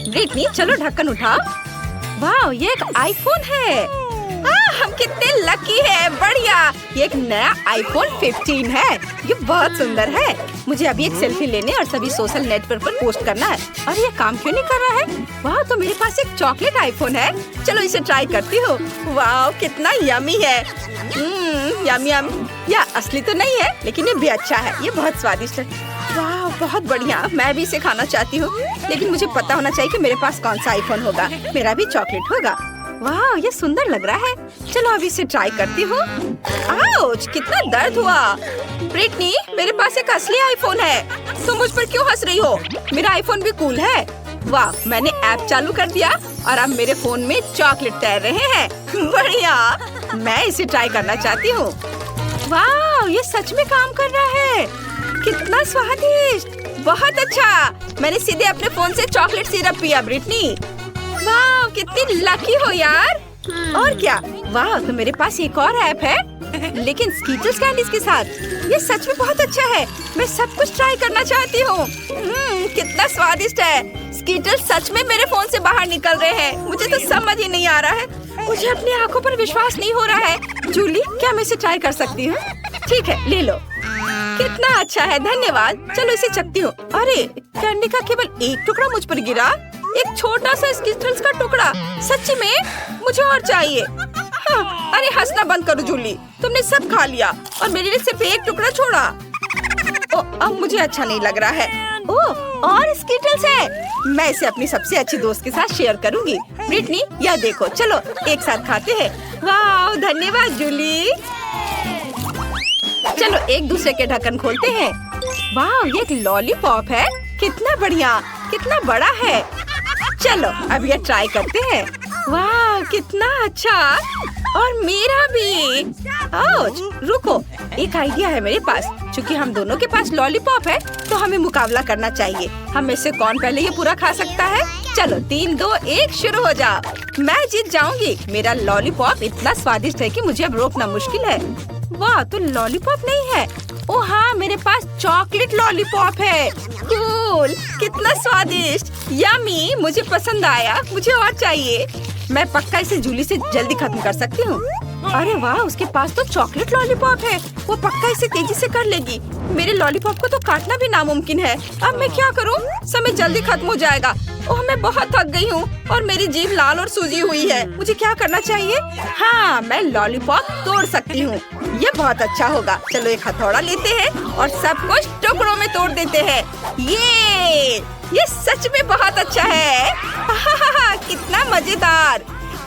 Britney चलो ढक्कन उठाओ। वाह, ये एक आईफोन है। हम कितने लकी है। बढ़िया, ये एक नया आईफोन 15 है। ये बहुत सुंदर है। मुझे अभी एक सेल्फी लेने और सभी सोशल नेटवर्क पर पोस्ट करना है। और ये काम क्यों नहीं कर रहा है? वाह, तो मेरे पास एक चॉकलेट आईफोन है। चलो इसे ट्राई करती हूँ। वाह, कितना यमी है। Yummy yummy. या असली तो नहीं है, लेकिन ये भी अच्छा है। ये बहुत स्वादिष्ट है। वाह, बहुत बढ़िया। मैं भी इसे खाना चाहती हूँ, लेकिन मुझे पता होना चाहिए कि मेरे पास कौन सा आईफोन होगा। मेरा भी चॉकलेट होगा। वाह, ये सुंदर लग रहा है। चलो अभी इसे ट्राई करती हूँ। आउच, कितना दर्द हुआ। ब्रिटनी, मेरे पास एक असली आईफोन है। तुम मुझ पर क्यों हंस रही हो? मेरा आईफोन भी कूल है। वाह, मैंने ऐप चालू कर दिया और अब मेरे फोन में चॉकलेट तैर रहे हैं। बढ़िया, मैं इसे ट्राई करना चाहती हूँ। वाह, ये सच में काम कर रहा है। कितना स्वादिष्ट, बहुत अच्छा। मैंने सीधे अपने फोन से चॉकलेट सिरप पिया। ब्रिटनी, वाह, कितनी लकी हो यार। और क्या? वाह, तो मेरे पास एक और ऐप है, लेकिन स्कीटल्स कैंडीज के साथ। ये सच में बहुत अच्छा है। मैं सब कुछ ट्राई करना चाहती हूँ। कितना स्वादिष्ट है। स्कीटल्स सच में मेरे फोन से बाहर निकल रहे हैं। मुझे तो समझ ही नहीं आ रहा है। मुझे अपनी आंखों पर विश्वास नहीं हो रहा है। जूली, क्या मैं इसे ट्राई कर सकती हूँ? ठीक है, ले लो। कितना अच्छा है, धन्यवाद। चलो इसे चखती हूँ। अरे, कैंडी का केवल एक टुकड़ा मुझ पर गिरा। एक छोटा सा स्कीटल्स का टुकड़ा। सच्ची में मुझे और चाहिए। हाँ, अरे हंसना बंद करो जूली। तुमने सब खा लिया और मेरे लिए सिर्फ एक टुकड़ा छोड़ा। अब मुझे अच्छा नहीं लग रहा है। और स्कीटल्स है। मैं इसे अपनी सबसे अच्छी दोस्त के साथ शेयर करूंगी। ब्रिटनी, यह देखो, चलो एक साथ खाते हैं। वाह, धन्यवाद जूली। चलो एक दूसरे के ढक्कन खोलते हैं। वाह, ये एक लॉलीपॉप है। कितना बढ़िया, कितना बड़ा है। चलो अब ये ट्राई करते हैं। वाह, कितना अच्छा। और मेरा भी। रुको, एक आइडिया है मेरे पास। क्योंकि हम दोनों के पास लॉलीपॉप है, तो हमें मुकाबला करना चाहिए। हम में से कौन पहले ये पूरा खा सकता है? चलो 3, 2, 1 शुरू हो जाओ। मैं जीत जाऊंगी। मेरा लॉलीपॉप इतना स्वादिष्ट है कि मुझे अब रोकना मुश्किल है। वाह, तो लॉलीपॉप नहीं है। ओह हाँ, मेरे पास चॉकलेट लॉलीपॉप है। कूल, कितना स्वादिष्ट। यमी, मुझे पसंद आया। मुझे और चाहिए। मैं पक्का इसे जूली से जल्दी खत्म कर सकती हूँ। अरे वाह, उसके पास तो चॉकलेट लॉलीपॉप है। वो पक्का इसे तेजी से कर लेगी। मेरे लॉलीपॉप को तो काटना भी नामुमकिन है। अब मैं क्या करूँ? समय जल्दी खत्म हो जाएगा। ओह, मैं बहुत थक गई हूँ और मेरी जीभ लाल और सूजी हुई है। मुझे क्या करना चाहिए? हाँ, मैं लॉलीपॉप तोड़ सकती हूँ। ये बहुत अच्छा होगा। चलो एक हथौड़ा लेते हैं और सब कुछ टुकड़ों में तोड़ देते हैं। ये सच में बहुत अच्छा है। कितना मजेदार।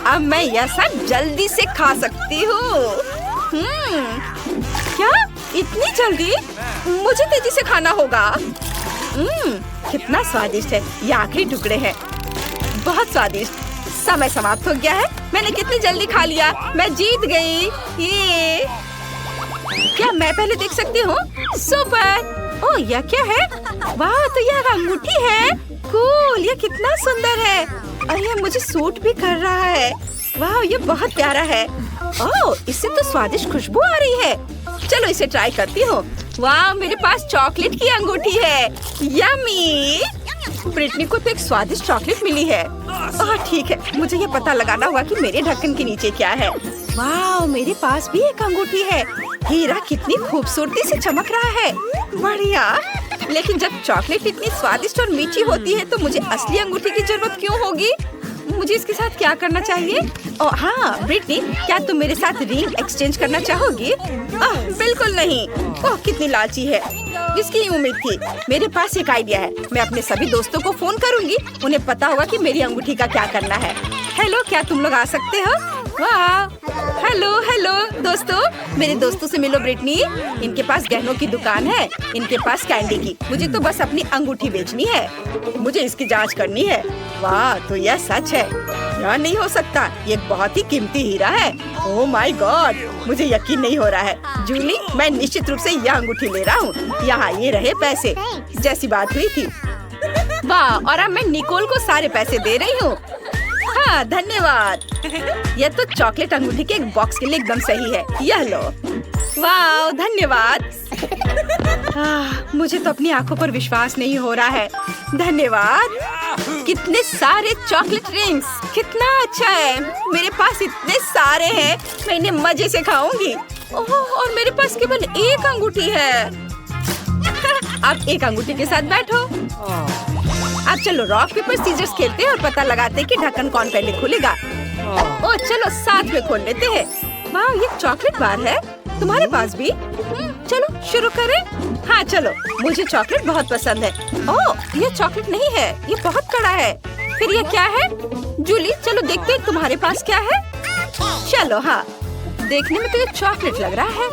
अब मैं यह सब जल्दी से खा सकती हूँ। क्या? इतनी जल्दी? मुझे तेजी से खाना होगा। कितना स्वादिष्ट है। ये आखिरी टुकड़े हैं। बहुत स्वादिष्ट। समय समाप्त हो गया है। मैंने कितनी जल्दी खा लिया। मैं जीत गई। ये क्या मैं पहले देख सकती हूँ? सुपर। ओह, यह क्या है? वाह, तो यह अंगूठी है। कूल, ये कितना सुंदर है। और यह मुझे सूट भी कर रहा है। वाह, ये बहुत प्यारा है। ओह, इससे तो स्वादिष्ट खुशबू आ रही है। चलो इसे ट्राई करती हूँ। वाह, मेरे पास चॉकलेट की अंगूठी है। यमी। ब्रिटनी को तो एक स्वादिष्ट चॉकलेट मिली है। ओह ठीक है, मुझे ये पता लगाना होगा कि मेरे ढक्कन के नीचे क्या है। वाह, मेरे पास भी एक अंगूठी है। हीरा कितनी खूबसूरती से चमक रहा है। बढ़िया। लेकिन जब चॉकलेट इतनी स्वादिष्ट और मीठी होती है, तो मुझे असली अंगूठी की जरूरत क्यों होगी? मुझे इसके साथ क्या करना चाहिए? ओह हाँ, ब्रिटनी, क्या तुम मेरे साथ रिंग एक्सचेंज करना चाहोगी? बिल्कुल नहीं। ओह, कितनी लालची है। इसकी उम्मीद थी। मेरे पास एक आइडिया है। मैं अपने सभी दोस्तों को फोन करूंगी। उन्हें पता होगा कि मेरी अंगूठी का क्या करना है। हेलो, क्या तुम लोग आ सकते हो? वाह, हेलो दोस्तों, मेरे दोस्तों से मिलो। ब्रिटनी, इनके पास गहनों की दुकान है। इनके पास कैंडी की। मुझे तो बस अपनी अंगूठी बेचनी है। मुझे इसकी जांच करनी है। वाह, तो यह सच है। यह नहीं हो सकता। ये बहुत ही कीमती हीरा है। ओह माय गॉड, मुझे यकीन नहीं हो रहा है। जूली, मैं निश्चित रूप से यह अंगूठी ले रहा हूँ। यहाँ ये रहे पैसे, जैसी बात हुई थी। वाह, और अब मैं निकोल को सारे पैसे दे रही हूँ। हाँ, धन्यवाद। यह तो चॉकलेट अंगूठी के एक बॉक्स के लिए एकदम सही है। यह लो। वाह, धन्यवाद। मुझे तो अपनी आंखों पर विश्वास नहीं हो रहा है। धन्यवाद। कितने सारे चॉकलेट रिंग्स, कितना अच्छा है। मेरे पास इतने सारे हैं, मैं इन्हें मजे से खाऊंगी। ओह, और मेरे पास केवल एक अंगूठी है। आप एक अंगूठी के साथ बैठो। अब चलो रॉक पेपर सीजर्स खेलते हैं और पता लगाते हैं कि ढक्कन कौन पहले खुलेगा। ओह चलो साथ में खोल लेते हैं। वाह, ये चॉकलेट बार है। तुम्हारे पास भी? चलो शुरू करें। हाँ चलो, मुझे चॉकलेट बहुत पसंद है। ओह, ये चॉकलेट नहीं है, ये बहुत कड़ा है। फिर ये क्या है? जूली चलो देखते हैं तुम्हारे पास क्या है। चलो हाँ, देखने में तो ये चॉकलेट लग रहा है।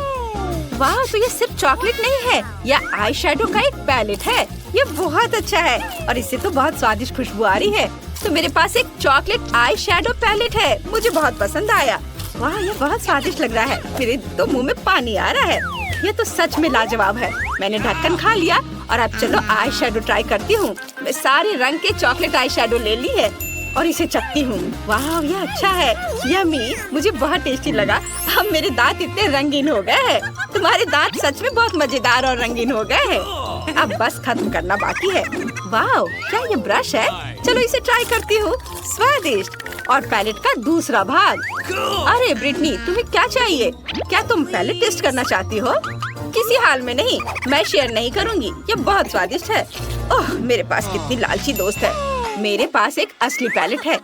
वाह, तो ये सिर्फ चॉकलेट नहीं है, यह आई शेडो का एक पैलेट है। ये बहुत अच्छा है और इससे तो बहुत स्वादिष्ट खुशबू आ रही है। तो मेरे पास एक चॉकलेट आई शेडो पैलेट है, मुझे बहुत पसंद आया। वाह, ये बहुत स्वादिष्ट लग रहा है, मेरे तो मुंह में पानी आ रहा है। ये तो सच में लाजवाब है। मैंने ढक्कन खा लिया और अब चलो आई शेडो ट्राई करती हूँ। मैं सारे रंग के चॉकलेट आई शेडो ले ली है और इसे चखती हूँ। वाह, ये अच्छा है, यम्मी, मुझे बहुत टेस्टी लगा। अब मेरे दांत इतने रंगीन हो गए हैं। तुम्हारे दांत सच में बहुत मजेदार और रंगीन हो गए हैं। अब बस खत्म करना बाकी है। वाह, क्या ये ब्रश है? चलो इसे ट्राई करती हूँ। स्वादिष्ट। और पैलेट का दूसरा भाग। अरे ब्रिटनी, तुम्हें क्या चाहिए? क्या तुम पैलेट टेस्ट करना चाहती हो? किसी हाल में नहीं, मैं शेयर नहीं करूँगी। ये बहुत स्वादिष्ट है। ओह, मेरे पास कितनी लालची दोस्त है। मेरे पास एक असली पैलेट है।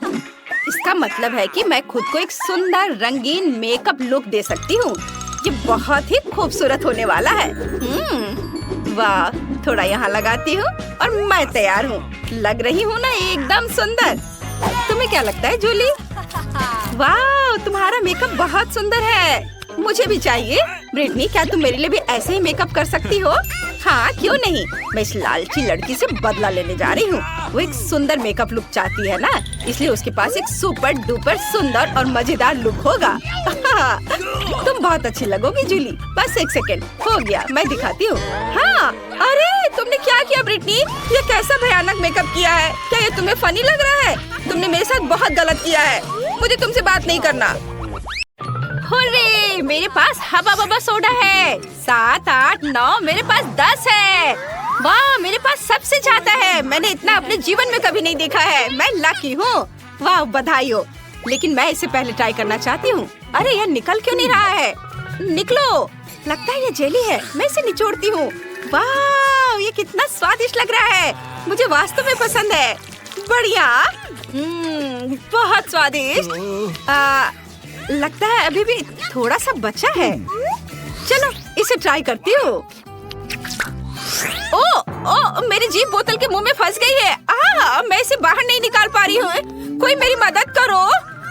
इसका मतलब है कि मैं खुद को एक सुंदर रंगीन मेकअप लुक दे सकती हूँ। ये बहुत ही खूबसूरत होने वाला है। वाह, थोड़ा यहाँ लगाती हूँ और मैं तैयार हूँ। लग रही हूँ ना एकदम सुंदर। तुम्हें क्या लगता है जूली? वाह, तुम्हारा मेकअप बहुत सुंदर है। मुझे भी चाहिए। ब्रिटनी, क्या तुम मेरे लिए भी ऐसे ही मेकअप कर सकती हो? हाँ, क्यों नहीं। मैं इस लालची लड़की से बदला लेने जा रही हूँ। वो एक सुंदर मेकअप लुक चाहती है ना, इसलिए उसके पास एक सुपर डुपर सुंदर और मजेदार लुक होगा। तुम बहुत अच्छी लगोगी जूली। बस एक सेकेंड, हो गया, मैं दिखाती हूँ। हाँ, अरे तुमने क्या किया ब्रिटनी? ये कैसा भयानक मेकअप किया है? क्या ये तुम्हें फनी लग रहा है? तुमने मेरे साथ बहुत गलत किया है। मुझे तुमसे बात नहीं करना। हुर्रे, मेरे पास हबा बबा सोडा है। 7, 8, 9, मेरे पास 10 है। वाह, मेरे पास सबसे ज्यादा है। मैंने इतना अपने जीवन में कभी नहीं देखा है। मैं लकी हूँ। वाह, बधाई हो। लेकिन मैं इससे पहले ट्राई करना चाहती हूँ। अरे यह निकल क्यों नहीं रहा है? निकलो। लगता है ये जेली है। मैं इसे निचोड़ती हूँ। वाह, ये कितना स्वादिष्ट लग रहा है। मुझे वास्तव में पसंद है। बढ़िया। बहुत स्वादिष्ट। लगता है अभी भी थोड़ा सा बचा है। चलो इसे ट्राई करती हूँ। ओ, मेरी जीभ बोतल के मुंह में फंस गई है। मैं इसे बाहर नहीं निकाल पा रही हूँ। कोई मेरी मदद करो।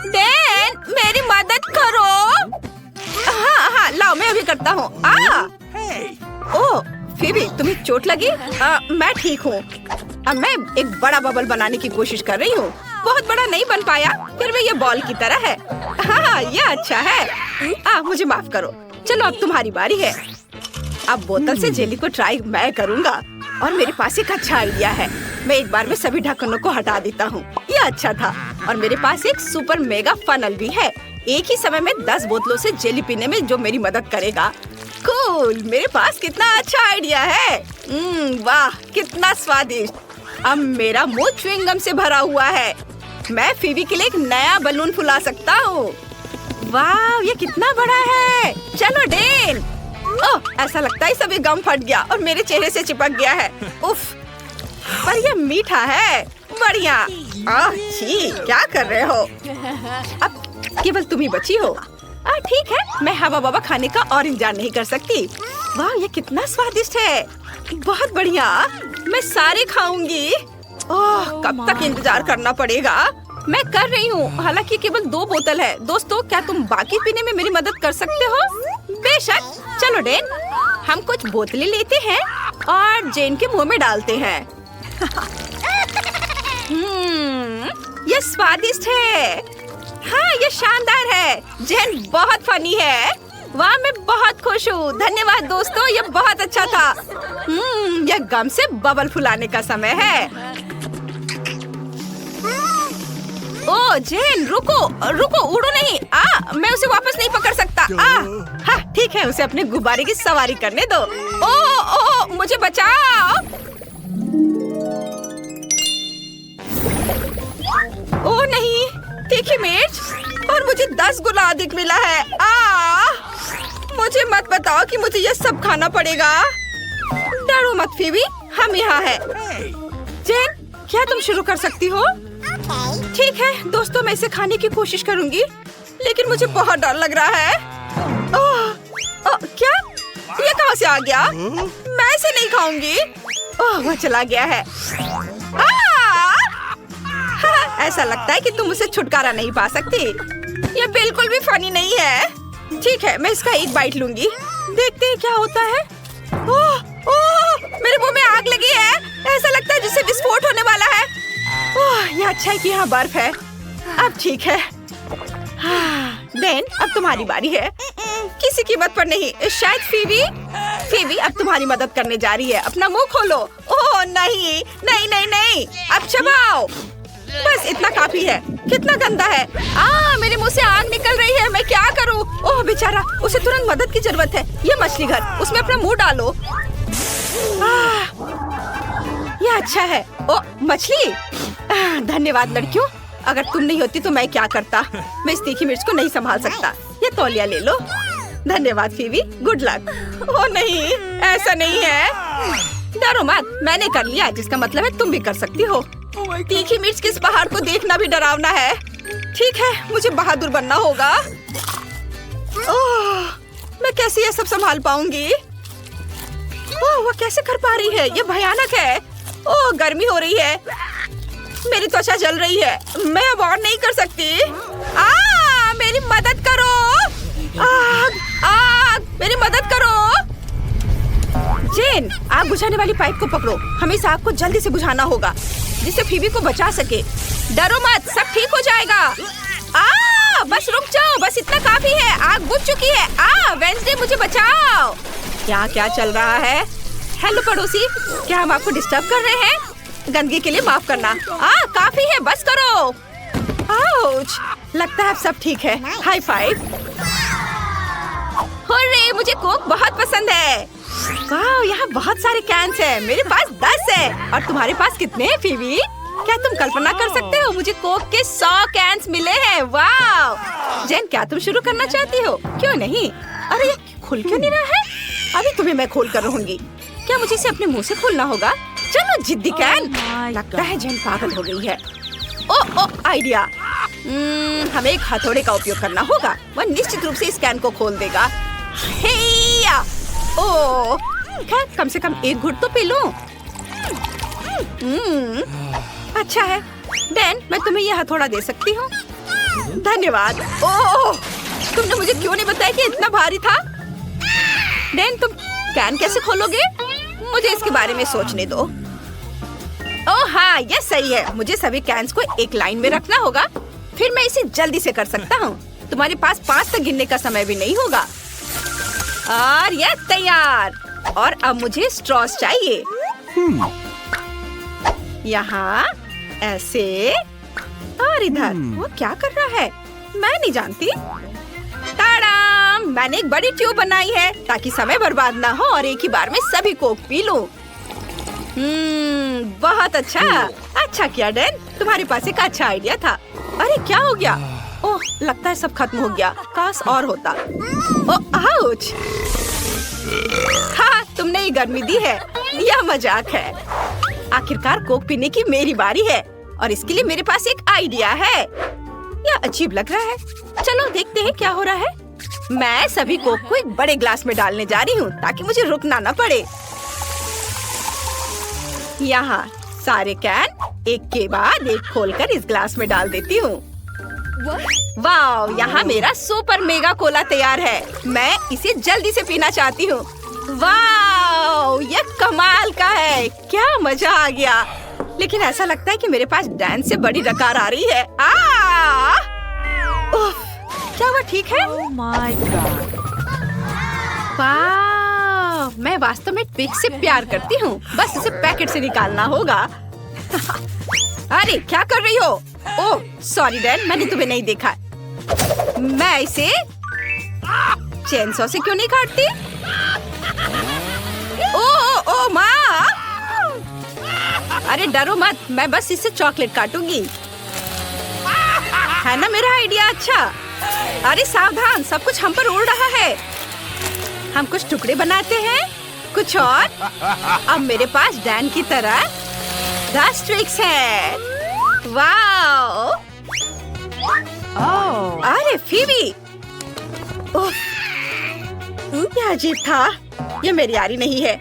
डैन, मेरी मदद करो। हाँ, लाओ, मैं अभी करता हूँ। ओह, फिबी, तुम्हें चोट लगी? मैं ठीक हूँ। अब मैं एक बड़ा बबल बनाने की कोशिश कर रही हूँ। बहुत बड़ा नहीं बन पाया, फिर भी ये बॉल की तरह है। हाँ, ये अच्छा है। मुझे माफ करो। चलो अब तुम्हारी बारी है। अब बोतल से जेली को ट्राई मैं करूँगा और मेरे पास एक अच्छा आइडिया है। मैं एक बार में सभी ढक्कनों को हटा देता हूँ। ये अच्छा था। और मेरे पास एक सुपर मेगा फनल भी है। एक ही समय में 10 बोतलों से जेली पीने में जो मेरी मदद करेगा। कूल, मेरे पास कितना अच्छा आइडिया है। वाह, कितना स्वादिष्ट। अब मेरा मुंह च्युइंगम से भरा हुआ है। मैं फीबी के लिए एक नया बलून फुला सकता हूँ। वाह, ये कितना बड़ा है। चलो डेन। ओह, ऐसा लगता है सभी गम फट गया और मेरे चेहरे से चिपक गया है। उफ, पर ये मीठा है। बढ़िया। छी, क्या कर रहे हो? अब केवल तुम ही बची हो। ठीक है, मैं हवा बबा खाने का और इंतजार नहीं कर सकती। वाह, ये कितना स्वादिष्ट है। बहुत बढ़िया, मैं सारे खाऊंगी। ओह, कब तक इंतजार करना पड़ेगा? मैं कर रही हूँ। हालांकि केवल 2 बोतल है। दोस्तों, क्या तुम बाकी पीने में मेरी मदद कर सकते हो? बेशक। चलो डेन, हम कुछ बोतलें लेते हैं और जेन के मुंह में डालते हैं। ये स्वादिष्ट है। हाँ, ये शानदार है। जेन बहुत फनी है। वाह, मैं बहुत खुश हूँ। धन्यवाद दोस्तों, ये बहुत अच्छा था। यह गम से बबल फुलाने का समय है। ओ जेन, रुको रुको, उड़ो नहीं। मैं उसे वापस नहीं पकड़ सकता। हाँ ठीक है, उसे अपने गुब्बारे की सवारी करने दो। ओ मुझे बचाओ। ओ नहीं, तीखी मिर्च, और मुझे 10 गुना अधिक मिला है। मुझे मत बताओ कि मुझे ये सब खाना पड़ेगा। डरो मत फीबी, हम यहाँ हैं। जेन, क्या तुम शुरू कर सकती हो? ठीक है दोस्तों, मैं इसे खाने की कोशिश करूंगी, लेकिन मुझे बहुत डर लग रहा है। क्या? ये कहाँ से आ गया? मैं इसे नहीं खाऊंगी। वह चला गया है। ऐसा लगता है कि तुम उसे छुटकारा नहीं पा सकती। ये बिल्कुल भी फनी नहीं है। ठीक है, मैं इसका एक बाइट लूंगी, देखते हैं क्या होता है। मेरे मुंह में आग लगी है। ऐसा लगता है जैसे विस्फोट होने वाला है। ये अच्छा है कि यहाँ बर्फ है। अब ठीक है। देन, अब तुम्हारी बारी है। किसी कीमत पर नहीं। शायद फीबी अब तुम्हारी मदद करने जा रही है। अपना मुंह खोलो। ओह नहीं नहीं नहीं नहीं, अब चबाओ। बस इतना काफी है। कितना गंदा है। मेरे मुंह से आग निकल रही है। मैं क्या करूं? ओह बेचारा, उसे तुरंत मदद की जरूरत है। ये मछली घर, उसमें अपना मुंह डालो। ये अच्छा है। ओ मछली, धन्यवाद लड़कियों। अगर तुम नहीं होती तो मैं क्या करता। मैं इस तीखी मिर्च को नहीं संभाल सकता। ये तौलिया ले लो। धन्यवाद फीबी, गुड लक। ओ नहीं, ऐसा नहीं है। डरो मत, मैंने कर लिया, जिसका मतलब है तुम भी कर सकती हो। तीखी मिर्च के इस पहाड़ को देखना भी डरावना है। ठीक है, मुझे बहादुर बनना होगा। मैं कैसे ये सब संभाल पाऊंगी? वो कैसे कर पा रही है? ये भयानक है। गर्मी हो रही है। मेरी त्वचा जल रही है। मैं अब और नहीं कर सकती। मेरी मदद करो। आग, मेरी मदद करो। जेन, आग बुझाने वाली पाइप को पकड़ो। हमें इस आग को जल्दी से बुझाना होगा, जिससे फीबी को बचा सके। डरो मत, सब ठीक हो जाएगा। बस रुक जाओ, बस इतना काफी है। आग बुझ चुकी है। वेंसडे, मुझे बचाओ। क्या चल रहा है? हेलो पड़ोसी, क्या हम आपको डिस्टर्ब कर रहे हैं? गंदगी के लिए माफ करना। काफी है, बस करो। आउच, लगता है अब सब ठीक है। High five. हुर्रे, मुझे कोक बहुत पसंद है। वाह, यहाँ बहुत सारे कैंस हैं। मेरे पास 10 है। और तुम्हारे पास कितने हैं फीबी? क्या तुम कल्पना कर सकते हो? मुझे कोक के 100 कैंस मिले हैं। वाह! जेन, क्या तुम शुरू करना चाहती हो? क्यों नहीं? अरे ये खुल क्यों नहीं रहा है? अभी तुम्हें मैं खोल कर रहूंगी। क्या मुझे इसे अपने मुंह से खोलना होगा? चलो जिद्दी कैन। लगता है जेन पागल हो गई है। ओ आइडिया। हमें एक हथौड़े का उपयोग करना होगा। वह निश्चित रूप से इस कैन को खोल देगा। खैर, कम से कम एक घुट तो पी लूं। अच्छा है। डैन, मैं तुम्हें यह हथौड़ा दे सकती हूँ। धन्यवाद। तुमने मुझे क्यों नहीं बताया कि इतना भारी था? डैन, तुम कैन कैसे खोलोगे? मुझे इसके बारे में सोचने दो। हाँ, ये सही है। मुझे सभी कैन्स को एक लाइन में रखना होगा, फिर मैं इसे जल्दी से कर सकता हूँ। तुम्हारे पास 5 तक गिनने का समय भी नहीं होगा। और ये तैयार। और अब मुझे स्ट्रॉस चाहिए। यहाँ ऐसे और इधर। वो क्या कर रहा है? मैं नहीं जानती। ताड़ाम! मैंने एक बड़ी ट्यूब बनाई है ताकि समय बर्बाद ना हो और एक ही बार में सभी कोक पी लूं। बहुत अच्छा किया डैन, तुम्हारे पास एक अच्छा आइडिया था। अरे क्या हो गया? ओह, लगता है सब खत्म हो गया। काश और होता। आउच! हाँ, तुमने ये गर्मी दी है। यह मजाक है। आखिरकार कोक पीने की मेरी बारी है और इसके लिए मेरे पास एक आइडिया है। यह अजीब लग रहा है। चलो देखते हैं क्या हो रहा है। मैं सभी कोक को एक बड़े ग्लास में डालने जा रही हूँ ताकि मुझे रुकना न पड़े। यहाँ सारे कैन एक के बाद एक खोलकर इस ग्लास में डाल देती हूँ। वाह! यहाँ मेरा सुपर मेगा कोला तैयार है। मैं इसे जल्दी से पीना चाहती हूँ। वाह! ये कमाल का है। क्या मजा आ गया। लेकिन ऐसा लगता है कि मेरे पास डैन से बड़ी डकार आ रही है। क्या वो ठीक है? Oh my God. वाह! मैं वास्तव में ट्विक्स से प्यार करती हूँ। बस इसे पैकेट से निकालना होगा। अरे क्या कर रही हो? ओह सॉरी डैन, मैंने तुम्हें नहीं देखा। मैं इसे चेनसॉ से क्यों नहीं काटती? ओ माँ! अरे डरो मत, मैं बस इससे चॉकलेट काटूंगी। है ना मेरा आइडिया अच्छा? अरे सावधान, सब कुछ हम पर उड़ रहा है। हम कुछ टुकड़े बनाते हैं, कुछ और। अब मेरे पास डैन की तरह 10 ट्रिक्स है। वाओ! अरे फीबी! क्या अजीब था। ये मेरी यारी नहीं है।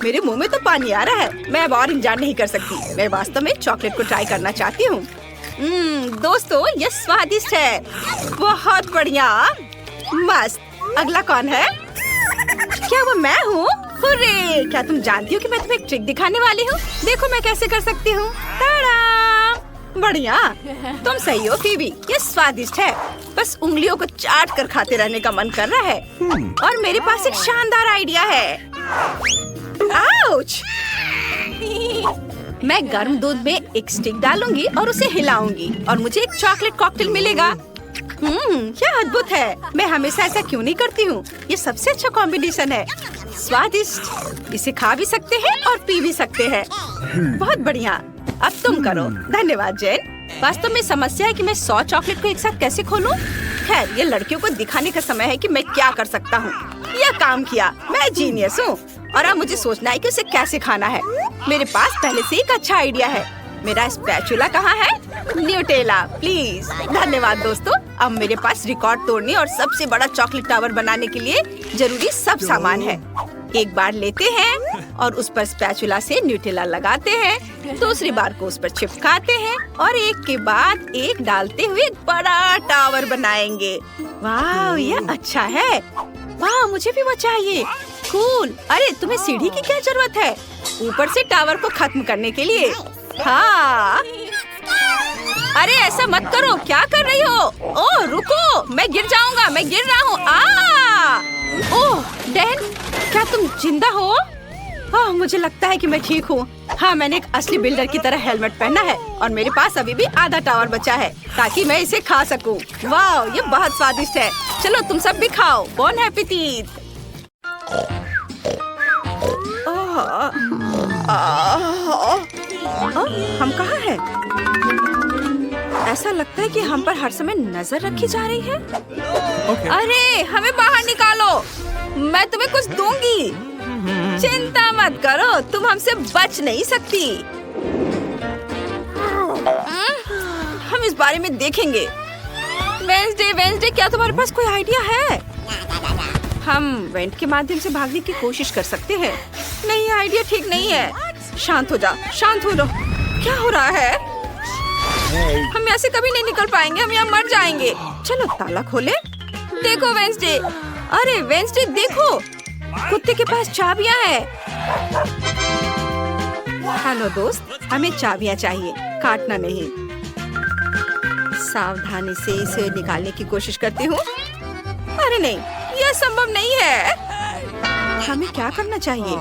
मेरे मुंह में तो पानी आ रहा है। मैं अब और इंतजार नहीं कर सकती। मैं वास्तव में चॉकलेट को ट्राई करना चाहती हूँ। दोस्तों, ये स्वादिष्ट है। बहुत बढ़िया, मस्त। अगला कौन है? क्या वो मैं हूँ? हुर्रे! क्या तुम जानती हो कि मैं तुम्हें एक ट्रिक दिखाने वाली हूँ? देखो मैं कैसे कर सकती हूँ। बढ़िया, तुम सही हो फीबी। ये स्वादिष्ट है। बस उंगलियों को चाट कर खाते रहने का मन कर रहा है। और मेरे पास एक शानदार आइडिया है। आउच! मैं गर्म दूध में एक स्टिक डालूंगी और उसे हिलाऊंगी और मुझे एक चॉकलेट कॉकटेल मिलेगा। क्या अद्भुत है। मैं हमेशा ऐसा क्यों नहीं करती हूँ। ये सबसे अच्छा कॉम्बिनेशन है। स्वादिष्ट। इसे खा भी सकते हैं और पी भी सकते हैं। बहुत बढ़िया। अब तुम करो। धन्यवाद जेन। वास्तव में समस्या है कि मैं 100 चॉकलेट को एक साथ कैसे खोलूं? खैर, ये लड़कियों को दिखाने का समय है कि मैं क्या कर सकता हूँ। यह काम किया। मैं जीनियस हूँ। और अब मुझे सोचना है कि उसे कैसे खाना है। मेरे पास पहले से एक अच्छा आइडिया है। मेरा स्पैचुला कहाँ है? Nutella, please. धन्यवाद दोस्तों। अब मेरे पास रिकॉर्ड तोड़ने और सबसे बड़ा चॉकलेट टावर बनाने के लिए जरूरी सब सामान है। एक बार लेते हैं और उस पर स्पैचुला से न्यूटेला लगाते हैं। दूसरी बार को उस पर चिपकाते हैं और एक के बाद एक डालते हुए एक बड़ा टावर बनाएंगे। वाह, ये अच्छा है। वाह, मुझे भी वो चाहिए। कूल। अरे तुम्हें सीढ़ी की क्या जरूरत है? ऊपर से टावर को खत्म करने के लिए। हाँ। अरे ऐसा मत करो। क्या कर रही हो? ओह रुको, मैं गिर जाऊंगा। मैं गिर रहा हूँ। ओह डैन, क्या तुम जिंदा हो? मुझे लगता है कि मैं ठीक हूँ। हाँ, मैंने एक असली बिल्डर की तरह हेलमेट पहना है और मेरे पास अभी भी आधा टावर बचा है ताकि मैं इसे खा सकूं। वाह, ये बहुत स्वादिष्ट है। चलो तुम सब भी खाओ। बॉन एपेटिट। हम कहाँ हैं? ऐसा लगता है कि हम पर हर समय नजर रखी जा रही है। अरे हमें बाहर निकालो। मैं तुम्हें कुछ दूंगी। चिंता मत करो, तुम हमसे बच नहीं सकती। हम इस बारे में देखेंगे। वेंसडे, क्या तुम्हारे पास कोई आइडिया है? हम वेंट के माध्यम से भागने की कोशिश कर सकते हैं। नहीं, आइडिया ठीक नहीं है। शांत हो जा, शांत हो जाओ। क्या हो रहा है? हम यहाँ से कभी नहीं निकल पाएंगे। हम यहाँ मर जाएंगे। चलो ताला खोले। देखो वेंसडे। अरे वेंसडे देखो, कुत्ते के पास चाबियां हैं। हेलो दोस्त, हमें चाबियां चाहिए, काटना नहीं। सावधानी से इसे निकालने की कोशिश करती हूँ। अरे नहीं, यह संभव नहीं है। हमें क्या करना चाहिए?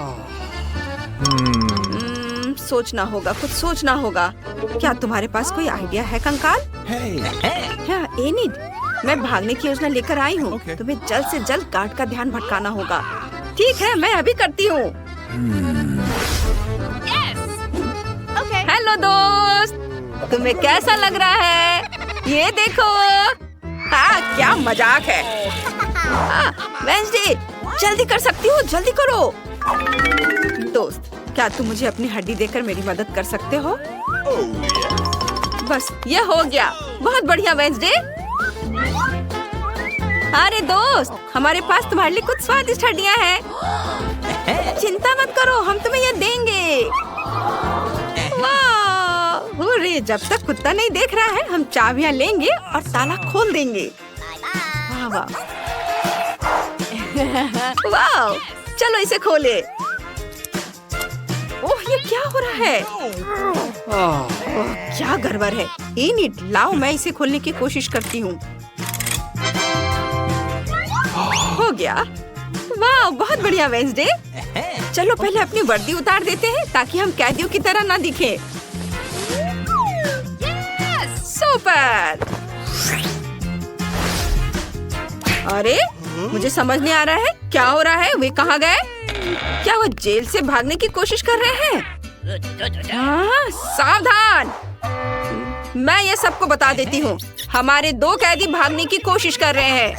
सोचना होगा, कुछ सोचना होगा। क्या तुम्हारे पास कोई आइडिया है कंकाल? हाँ, एनिड, मैं भागने की योजना लेकर आई हूँ। तुम्हें जल्द से जल्द गार्ड का ध्यान भटकाना होगा। ठीक है, मैं अभी करती हूँ। हेलो दोस्त, तुम्हें कैसा लग रहा है? ये देखो। क्या मजाक है। वेंसडे, जल्दी कर सकती हो, जल्दी करो। दोस्त, क्या तुम मुझे अपनी हड्डी देकर मेरी मदद कर सकते हो? बस ये हो गया। बहुत बढ़िया वेंसडे। अरे दोस्त, हमारे पास तुम्हारे लिए कुछ स्वादिष्ट हड्डियां हैं। चिंता मत करो, हम तुम्हें ये देंगे। वाह, हुर्रे, जब तक कुत्ता नहीं देख रहा है हम चाबियां लेंगे और ताला खोल देंगे। वाह वाह वाह, चलो इसे खोले। ओह, ये क्या हो रहा है? ओह, क्या गड़बड़ है। एनिड, लाओ मैं इसे खोलने की कोशिश करती हूँ। हो गया। वाह, बहुत बढ़िया वेंसडे। चलो पहले अपनी वर्दी उतार देते हैं ताकि हम कैदियों की तरह ना दिखें। सुपर। अरे मुझे समझ नहीं आ रहा है क्या हो रहा है। वे कहाँ गए? क्या वो जेल से भागने की कोशिश कर रहे हैं? हाँ, सावधान, मैं ये सबको बता देती हूँ। हमारे 2 कैदी भागने की कोशिश कर रहे हैं।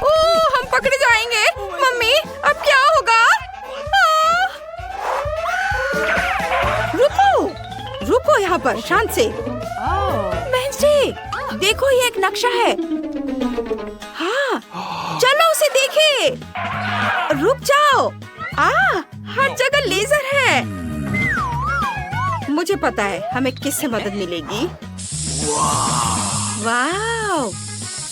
ओह, हम पकड़े जाएंगे। मम्मी, अब क्या होगा? रुको यहाँ पर, शांत से। वेंसडे, देखो ये एक नक्शा है। हाँ, चलो उसे देखें। रुक जाओ। हर जगह लेजर है। मुझे पता है हमें किससे मदद मिलेगी। वाह,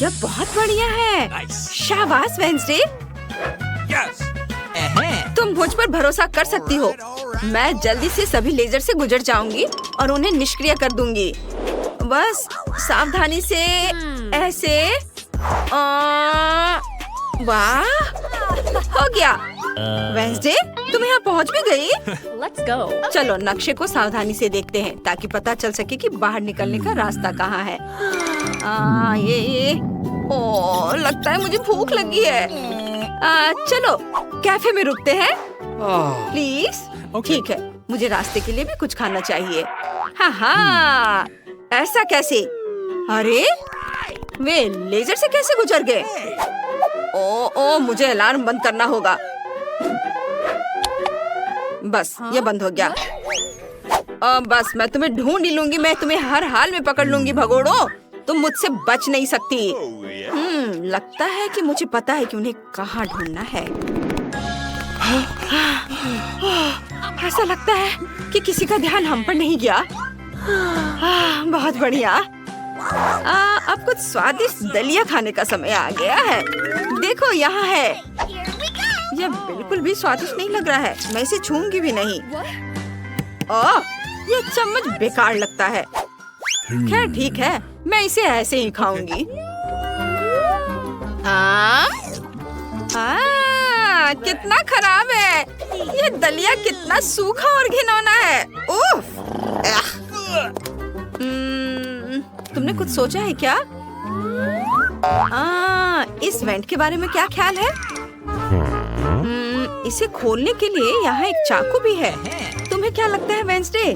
यह बहुत बढ़िया है। शाबाश वेंसडे, तुम मुझ पर भरोसा कर सकती हो। मैं जल्दी से सभी लेजर से गुजर जाऊंगी और उन्हें निष्क्रिय कर दूंगी। बस सावधानी से ऐसे। वाह, हो गया। वेंसडे, तुम यहाँ पहुँच भी गई? Let's go. चलो नक्शे को सावधानी से देखते हैं ताकि पता चल सके कि बाहर निकलने का रास्ता कहाँ है। ये ओह, लगता है मुझे भूख लगी है। चलो कैफे में रुकते हैं प्लीज। ठीक है, मुझे रास्ते के लिए भी कुछ खाना चाहिए। हाँ, ऐसा कैसे? अरे वे लेजर से कैसे गुजर गए? ओ, मुझे अलार्म बंद करना होगा। बस ये बंद हो गया। बस मैं तुम्हें ढूंढ ही लूंगी। मैं तुम्हें हर हाल में पकड़ लूंगी भगोड़ो। तुम मुझसे बच नहीं सकती। लगता है कि मुझे पता है कि उन्हें कहाँ ढूंढना है। ऐसा लगता है कि किसी का ध्यान हम पर नहीं गया। बहुत बढ़िया। अब कुछ स्वादिष्ट दलिया खाने का समय आ गया है। देखो यहाँ है। यह बिल्कुल भी स्वादिष्ट नहीं लग रहा है। मैं इसे छूंगी भी नहीं। यह चम्मच बेकार लगता है। खैर ठीक है, मैं इसे ऐसे ही खाऊंगी। कितना खराब है। यह दलिया कितना सूखा और घिनौना है। तुमने कुछ सोचा है क्या? इस वेंट के बारे में क्या ख्याल है? इसे खोलने के लिए यहाँ एक चाकू भी है। तुम्हें क्या लगता है वेंसडे?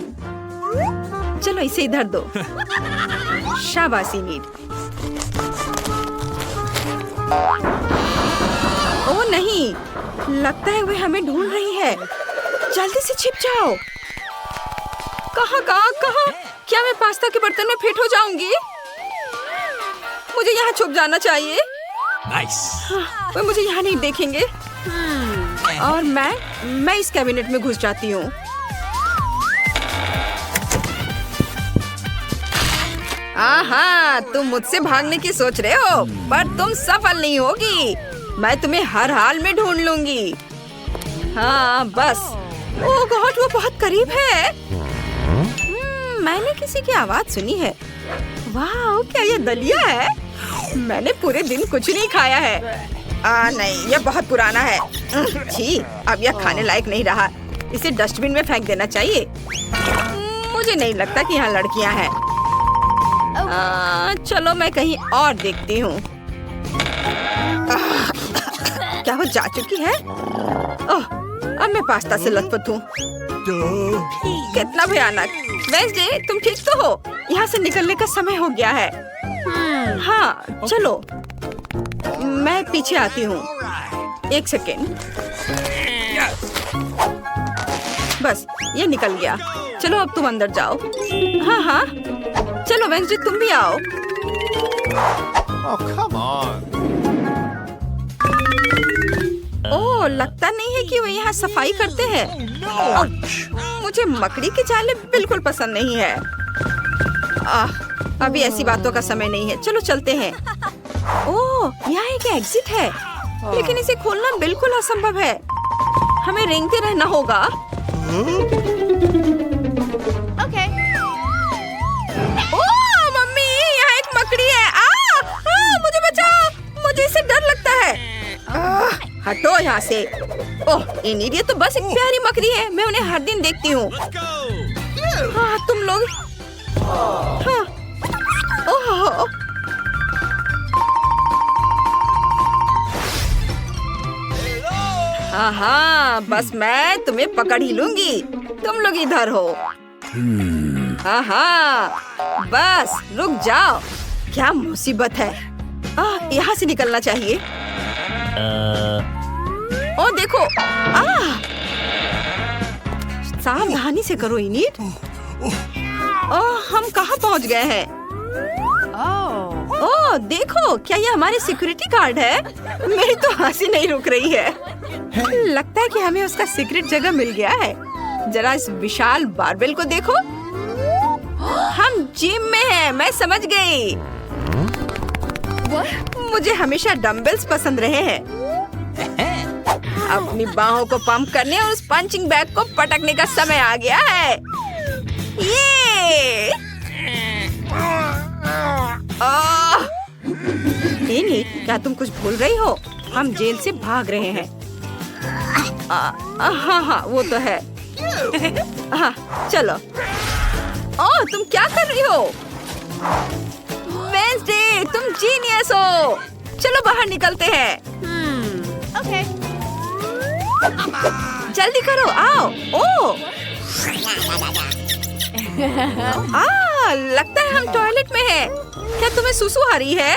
चलो इसे इधर दो। शाबाशी नीड। ओह नहीं, लगता है वे हमें ढूंढ रही है। जल्दी से छिप जाओ। कहाँ? क्या मैं पास्ता के बर्तन में फिट हो जाऊंगी? मुझे यहाँ छुप जाना चाहिए। वे मुझे यहाँ नहीं देखेंगे। और मैं इस कैबिनेट में घुस जाती हूँ। तुम मुझसे भागने की सोच रहे हो, पर तुम सफल नहीं होगी। मैं तुम्हें हर हाल में ढूंढ लूंगी। हाँ बस। ओह गॉड, वो बहुत करीब है। मैंने किसी की आवाज सुनी है। वाह, क्या ये दलिया है? मैंने पूरे दिन कुछ नहीं खाया है। नहीं, यह बहुत पुराना है। छी, अब यह खाने लायक नहीं रहा। इसे डस्टबिन में फेंक देना चाहिए। मुझे नहीं लगता कि यहाँ लड़कियाँ हैं। चलो मैं कहीं और देखती हूँ। क्या वो जा चुकी है? ओह, अब मैं पास्ता से लथपथ हूँ। कितना भयानक। वेंसडे, तुम ठीक तो हो? यहाँ से निकलने का समय हो गया है। हाँ चलो, मैं पीछे आती हूँ। 1 सेकेंड। बस ये निकल गया। चलो अब तुम अंदर जाओ। हाँ, चलो वेंसडे तुम भी आओ। come on. ओह, लगता नहीं है कि वो यहाँ सफाई करते हैं। मुझे मकड़ी के जाले बिल्कुल पसंद नहीं है। अभी ऐसी बातों का समय नहीं है। चलो चलते हैं। ओह, यहाँ एक एग्जिट है, लेकिन इसे खोलना बिल्कुल असंभव है। हमें रेंगते रहना होगा। Okay. ओह मम्मी, यहाँ एक मकड़ी है। मुझे बचाओ, मुझे इससे डर लगता है। हटो यहाँ से। ओह, ये तो बस एक प्यारी मकड़ी है। मैं उन्हें हर दिन देखती हूँ। तुम लोग हाँ। ओह हाँ, बस मैं तुम्हें पकड़ ही लूंगी। तुम लोग इधर हो। हाँ, बस रुक जाओ। क्या मुसीबत है। यहाँ से निकलना चाहिए। ओ देखो। सावधानी से करो इनिट। हम कहाँ पहुँच गए हैं? ओह देखो, क्या ये हमारी सिक्योरिटी गार्ड है? मेरी तो हंसी नहीं रुक रही है। लगता है कि हमें उसका सीक्रेट जगह मिल गया है। जरा इस विशाल बारबेल को देखो। हम जिम में हैं, मैं समझ गई। मुझे हमेशा डंबल्स पसंद रहे हैं। अपनी बाहों को पंप करने और उस पंचिंग बैग को पटकने का समय आ गया है। ये नहीं, क्या तुम कुछ भूल रही हो? हम जेल से भाग रहे हैं। हाँ, वो तो है। हाँ, चलो। तुम क्या कर रही हो? वेडनेसडे, तुम जीनियस हो। चलो बाहर निकलते हैं। Okay. जल्दी करो, आओ। लगता है हम टॉयलेट में हैं। क्या तुम्हें सुसु आ रही है?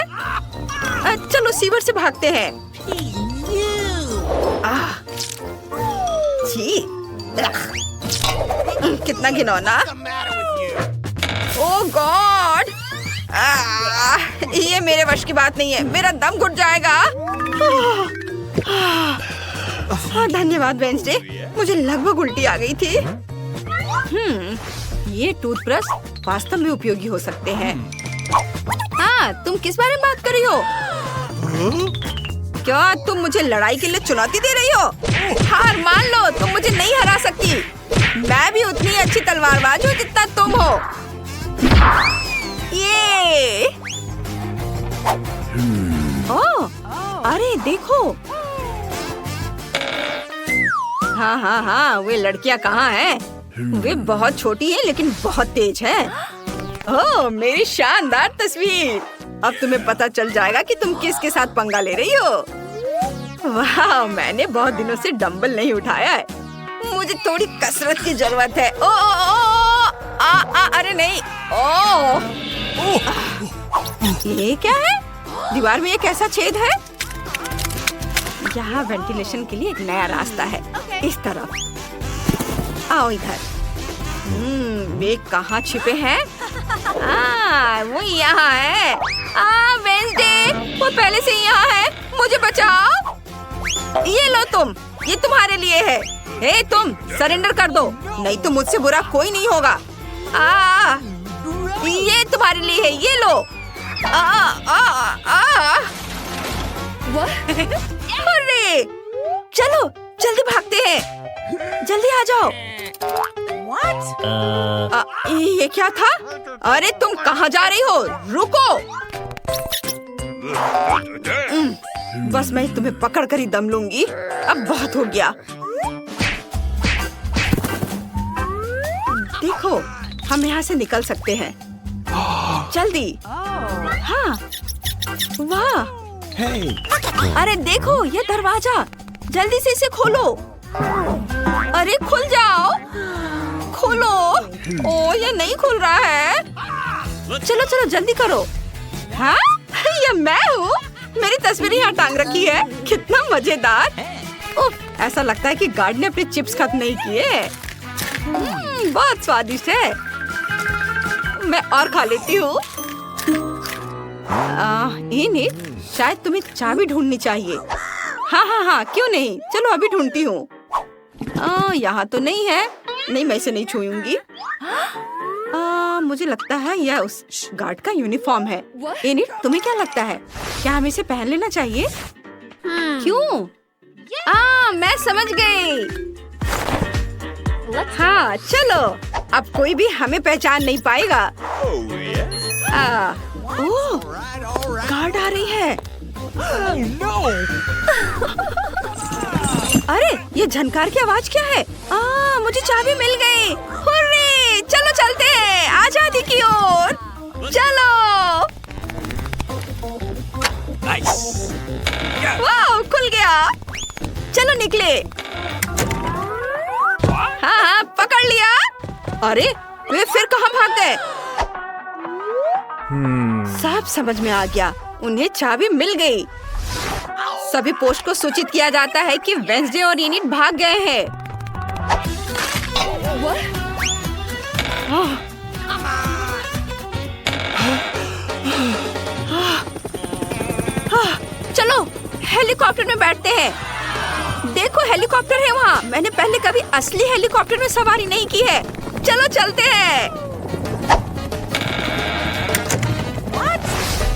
चलो सीवर से भागते हैं। जी, कितना घिनौना। ओह गॉड, ये मेरे वश की बात नहीं है। मेरा दम घुट जाएगा। धन्यवाद वेडनेसडे, मुझे लगभग उल्टी आ गई थी। ये टूथब्रश वास्तव में उपयोगी हो सकते हैं। तुम किस बारे में बात कर रही हो? क्या तुम मुझे लड़ाई के लिए चुनौती दे रही हो? हार मान लो, तुम मुझे नहीं हरा सकती। मैं भी उतनी अच्छी तलवारबाज हूँ जितना तुम हो। ये अरे देखो। हाँ, वे लड़कियाँ कहाँ हैं? वे बहुत छोटी हैं लेकिन बहुत तेज हैं। ओह, मेरी शानदार तस्वीर। अब तुम्हें पता चल जाएगा कि तुम किसके साथ पंगा ले रही हो। वाह, मैंने बहुत दिनों से डंबल नहीं उठाया है। मुझे थोड़ी कसरत की जरूरत है। अरे नहीं। ये क्या है? दीवार में एक ऐसा छेद है। यहाँ वेंटिलेशन के लिए एक नया रास्ता है। इस तरफ आओ, इधर। वे कहाँ छिपे हैं? वो यहाँ है। वेडनेसडे, वो पहले से यहाँ है। मुझे बचाओ। ये लो तुम, ये तुम्हारे लिए है। हे तुम, सरेंडर कर दो, नहीं तो मुझसे बुरा कोई नहीं होगा। ये तुम्हारे लिए है, ये लो। अरे चलो जल्दी भागते हैं। जल्दी आ जाओ। ये क्या था? अरे तुम कहाँ जा रही हो? रुको। बस मैं तुम्हें पकड़ कर ही दम लूंगी। अब बहुत हो गया। देखो, हम यहाँ से निकल सकते हैं। जल्दी। हाँ, वाह। अरे देखो, ये दरवाजा। जल्दी से इसे खोलो। अरे खुल जाओ, खोलो। ये नहीं खुल रहा है। चलो चलो जल्दी करो। हाँ, ये मैं हूँ। मेरी तस्वीर यहाँ टांग रखी है। कितना मजेदार। ऐसा लगता है कि गार्ड ने अपने चिप्स खत्म नहीं किए। बहुत स्वादिष्ट है। मैं और खा लेती हूँ। शायद तुम्हें चाबी ढूंढनी चाहिए। हाँ, क्यों नहीं। चलो अभी ढूंढती हूँ। यहाँ तो नहीं है। नहीं, मैं इसे नहीं छूऊंगी। मुझे लगता है यह उस गार्ड का यूनिफॉर्म है। इनिट, तुम्हें क्या लगता है? क्या हमें इसे पहन लेना चाहिए? क्यों? मैं समझ गई। हाँ, चलो। अब कोई भी हमें पहचान नहीं पाएगा। गार्ड आ रही है। अरे, ये झनकार की आवाज क्या है? मुझे चाबी मिल गई। हुर्रे! चलो चलते हैं आजादी की ओर। चलो। वाह, खुल गया। चलो निकले। हाँ हाँ, पकड़ लिया। अरे वे फिर कहाँ भाग गए? सब समझ में आ गया, उन्हें चाबी मिल गई। सभी पोस्ट को सूचित किया जाता है कि वेंसडे और इनिट भाग गए हैं। चलो हेलीकॉप्टर में बैठते हैं। देखो हेलीकॉप्टर है वहाँ। मैंने पहले कभी असली हेलीकॉप्टर में सवारी नहीं की है। चलो चलते हैं।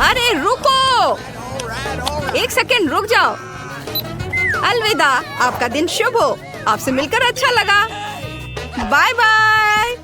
अरे रुको, एक सेकेंड रुक जाओ। अलविदा, आपका दिन शुभ हो। आपसे मिलकर अच्छा लगा। Bye bye.